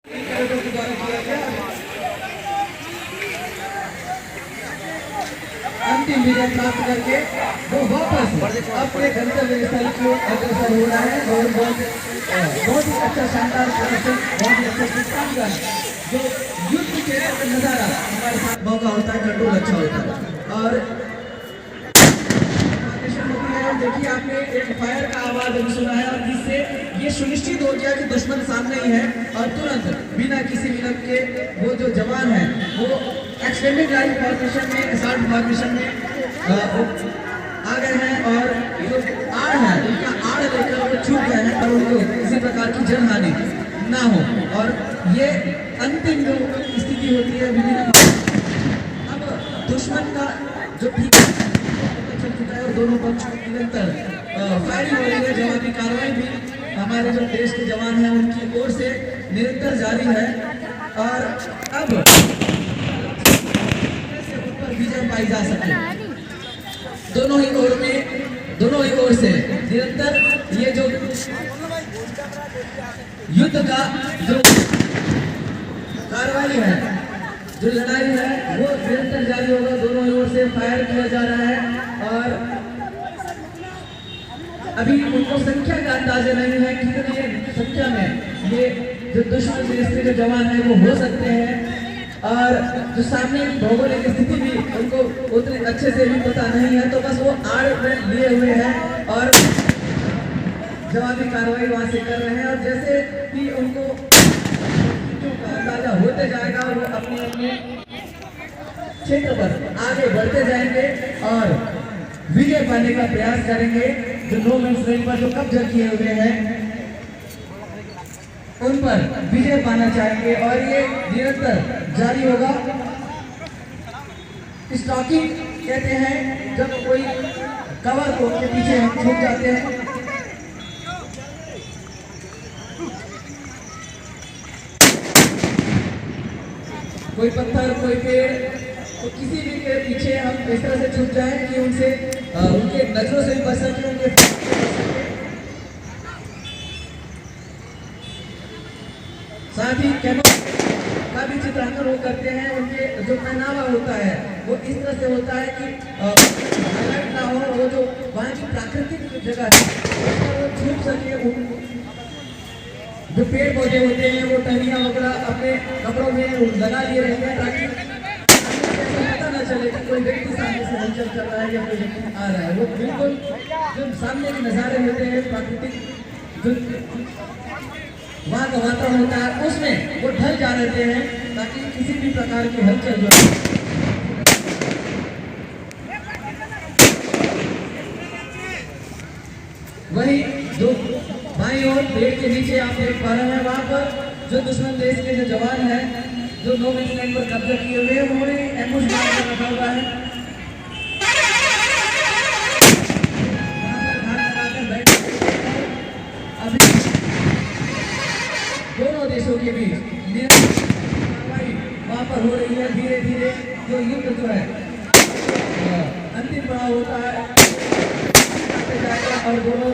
अंतिम विजय प्राप्त करके वो वापस अपने गंतव्य स्थल की ओर अग्रसर हो रहा है और बहुत ही अच्छा शानदार प्रदर्शन, बहुत ही अच्छा चित्रांकन जो युद्ध के नजारा हमारे साथ मौका होता है, कंट्रोल अच्छा होता है। और देखिए आपने एक फायर का आवाज अभी सुना है और जिससे ये सुनिश्चित हो गया कि दुश्मन सामने ही है और तुरंत बिना किसी विलंब के वो जो जवान है वो एक्सटेंडेड लाइन फॉर्मेशन में, असॉल्ट फॉर्मेशन में आ गए हैं और जो आड़ है उनका आड़ लेकर वो छूट गए हैं और उनको किसी प्रकार की जनहानि ना हो। और ये अंतिम जो स्थिति होती है विभिन्न, अब दुश्मन का जो ठीक चल चुका है और दोनों पक्ष निरंतर फायरिंग हो रही है। जवाबी कार्रवाई भी हमारे जो देश के जवान हैं उनकी ओर से निरंतर जारी है और अब विजय पाई जा सके दोनों ही ओर से निरंतर ये जो युद्ध का जो कार्रवाई है, जो लड़ाई है वो निरंतर जारी होगा। दोनों ओर से फायर किया जा रहा है और अभी उनको संख्या का अंदाजा नहीं है कितनी संख्या में ये जो दुश्मन के जो जवान है वो हो सकते हैं और जो सामने की भौगोलिक स्थिति भी उनको उतने अच्छे से भी पता नहीं है, तो बस वो आड़ में लिए हुए हैं और जवाबी कार्रवाई वहां से कर रहे हैं। और जैसे कि उनको अंदाजा होते जाएगा और वो अपने अपने क्षेत्र पर आगे बढ़ते जाएंगे और विजय पाने का प्रयास करेंगे। जो नो मैंस लैंड पर जो कब्जा किए हुए हैं उन पर विजय पाना चाहेंगे और ये निरंतर जारी होगा। स्टॉकिंग कहते हैं जब कोई कवर को के पीछे हम छुप जाते हैं। कोई पत्थर, कोई पेड़, तो किसी भी के पीछे हम इस तरह से छुप जाएं कि उनसे उनके नजरों से भी बच सके, उनके साथ ही कैमरा का भी चित्रांकन वो करते हैं। उनके जो पहनावा होता है वो इस तरह से होता है कि हाईलाइट ना हो, वो जो वहाँ की प्राकृतिक जगह है वो छुप सके। जो पेड़ पौधे होते हैं वो टहनियाँ वगैरह अपने कपड़ों में लगा लिए रहते हैं ताकि पता न चले कि कोई व्यक्ति सामने से हलचल कर रहा है या कोई व्यक्ति आ रहा है। वो बिल्कुल जो सामने के नज़ारे होते हैं, प्राकृतिक जो वहाँ का वातावरण होता है उसमें वो ढल जा रहते हैं ताकि किसी भी प्रकार की हलचल जो वही जो बाईं ओर पेड़ के नीचे आप देख पा रहे हैं वहाँ पर जो दुश्मन देश के जो जवान हैं जो नो मैंस लैंड पर कब्जा किए हुए हैं उन्होंने एम्बुश रखा हुआ है। अभी दोनों देशों के बीच वहाँ पर हो रही है। धीरे धीरे जो युद्ध जो है अंतिम पड़ाव होता है जाएगा और दोनों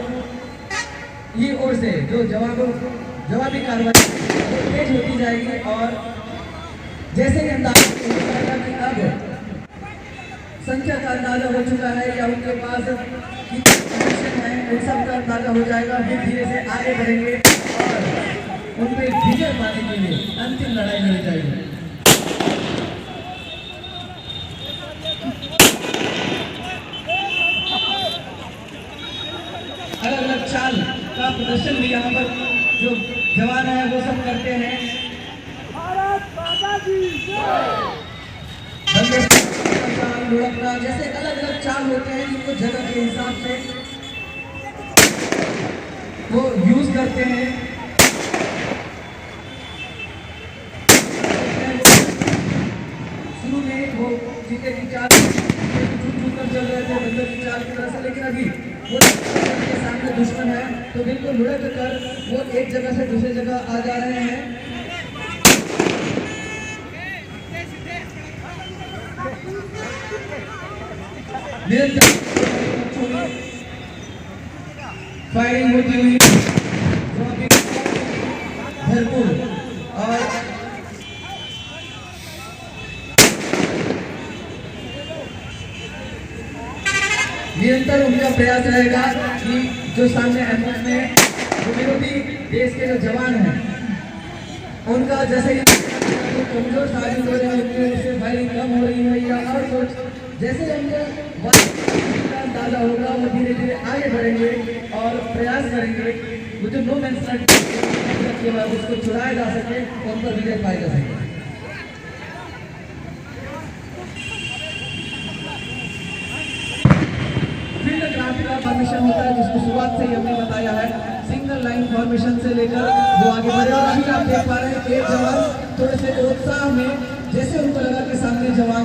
ही ओर से जो जवाबी कार्रवाई तेज होती जाएगी और जैसे कि अंदाजा हो जाएगा कि अब संख्या का अंदाजा हो चुका है या उनके पास कितने है उन सब का अंदाजा हो जाएगा। फिर धीरे से आगे बढ़ेंगे और उन पर विजय पाने के लिए अंतिम लड़ाई लड़ी जाएगी। अलग अलग चाल का प्रदर्शन भी यहाँ पर जो जवान है वो सब करते हैं। लुढ़कना जैसे अलग अलग चाल होते हैं जिनको जगह के हिसाब से वो यूज करते हैं। शुरू में वो जीते की चाल चल रहे थे बंदर की चाल की तरह से, लेकिन अभी वो के सामने दुश्मन है तो बिल्कुल लुढ़क कर वो एक जगह से दूसरी जगह आ जा रहे हैं। निरंतर फायरिंग होती हुई भरपूर और निरंतर उनका प्रयास रहेगा कि जो सामने एमएफ में जो विरोधी देश के जो जवान हैं उनका जैसे ही कमजोर साबित हो रहे हैं उनकी उससे फायरिंग कम हो रही है या और कुछ, जैसे उनको अंदाजा होगा वो धीरे धीरे आगे बढ़ेंगे और प्रयास करेंगे वो जो नो मैंस लैंड के बाद उसको छुड़ाया जा सके और उन पर विजय पाई जा सके। फॉर्मेशन होता है जिसको शुरुआत से ही हमने बताया है, सिंगल लाइन फॉर्मेशन से लेकर वो आगे बढ़े। और अभी आप देख पा रहे हैं एक जवान थोड़े से उत्साह में जैसे उनको लगा कि सामने जवान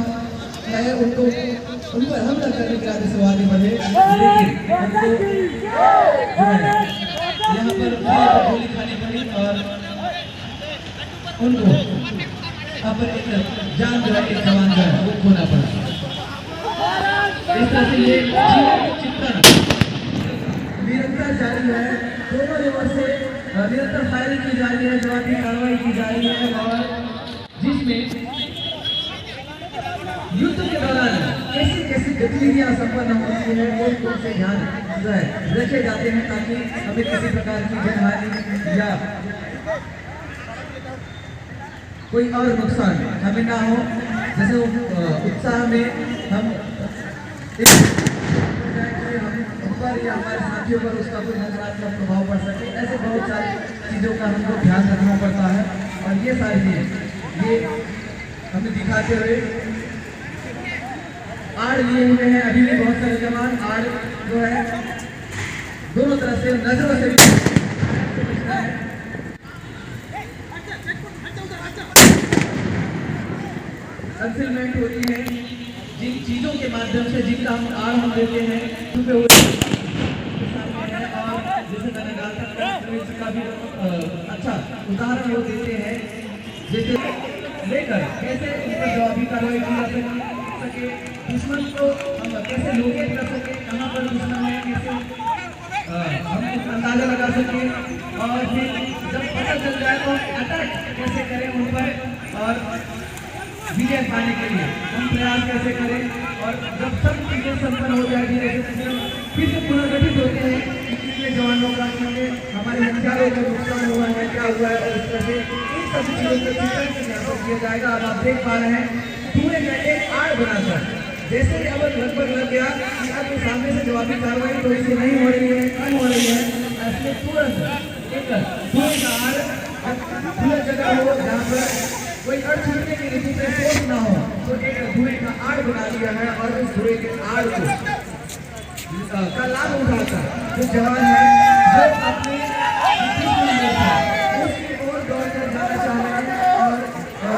है उनको उन पर हमला करने के इरादे से वो आगे बढ़े, लेकिन उनको जो है यहाँ पर गोली खानी पड़ी और उनको अब एक जान जो है एक जवान जो है वो खोना पड़ा। इस तरह से ये चित्रण निरंतर जारी है, दोनों लेवल से निरंतर फायरिंग की जा रही है, जवाबी कार्रवाई की जा रही है और जिसमें युद्ध के दौरान कैसी कैसी गतिविधियां संपन्न होती है और कौन से ध्यान रखे जाते हैं ताकि हमें किसी प्रकार की जनहानि या कोई और नुकसान हमें ना हो। जैसे उत्साह में हम पर या हमारे साथियों पर उसका कोई नकारात्मक प्रभाव पड़ सके, ऐसे बहुत सारी चीज़ों का हमको ध्यान रखना पड़ता है और ये सारी चीज़ ये हमें दिखाते हुए आड़ लिए हुए हैं। अभी भी बहुत सारे जवान आड़ जो है दोनों तरफ से नजरों से कंसीलमेंट होती है जिन चीज़ों के माध्यम से जिनका हम आड़ हम देते हैं और जैसे मैंने कहा इसका भी अच्छा उदाहरण वो देते हैं जैसे लेकर कैसे उस पर जवाबी कार्रवाई की जा सके, दुश्मन को हम कैसे लोकेट कर सके, कहाँ पर दुश्मन है, कैसे हम अंदाजा लगा सके और फिर जब पता चल जाए तो अटैक कैसे करें उन पर और विजय पाने के लिए हम प्रयास कैसे करें। और जब सब चीज़ें संपन्न हो जाएगी फिर से पुनर्गठित होते हैं कितने जवानों का कितने हमारे हथियारों का नुकसान हुआ है क्या हुआ है और इस तरह से इन सभी चीज़ों को चित्रण किया जाएगा। अब आप देख पा रहे हैं पूरे में एक आड़ बनाकर जैसे ही अब लगभग लग गया कि अब सामने से जवाबी कार्रवाई तो इससे नहीं हो रही है, कम हो रही है, ऐसे तुरंत एक धुएं का आड़ खुला जगह हो जहाँ पर कोई अड़ छूटने की रीति में सोच ना हो तो एक धुएं का आड़ बना दिया है और उस धुएं के आड़ का लाभ उठाकर जो जवान है जो अपनी उसकी ओर दौड़कर जाना चाह रहे हैं और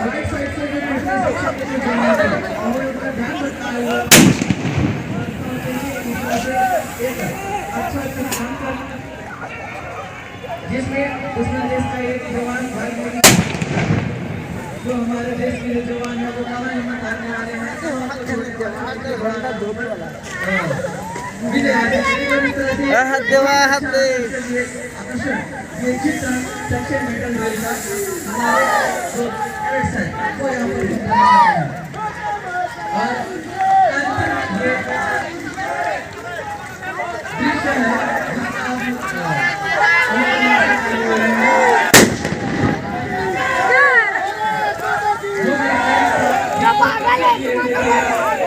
राइट साइड से जो दूसरे सेक्शन के जो जवान है और उनका ध्यान रखता है एक अच्छा चिन्हांकन जिसमें दुश्मन देश का एक जवान भाई जो हमारे देश के जवान है वो कहाँ हिम्मत हारने वाले हैं ये चित्र सेक्शन मेडल रहेगा हमारे जो कैडेट्स हैं वो यहाँ पर और अंतिम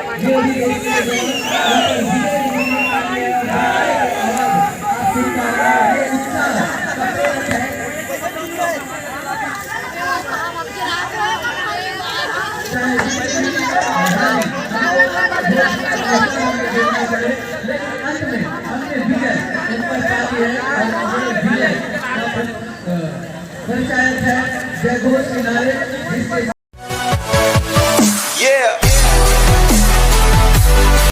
ये दृश्य है पंचायत है जय घोष किनारे जिसके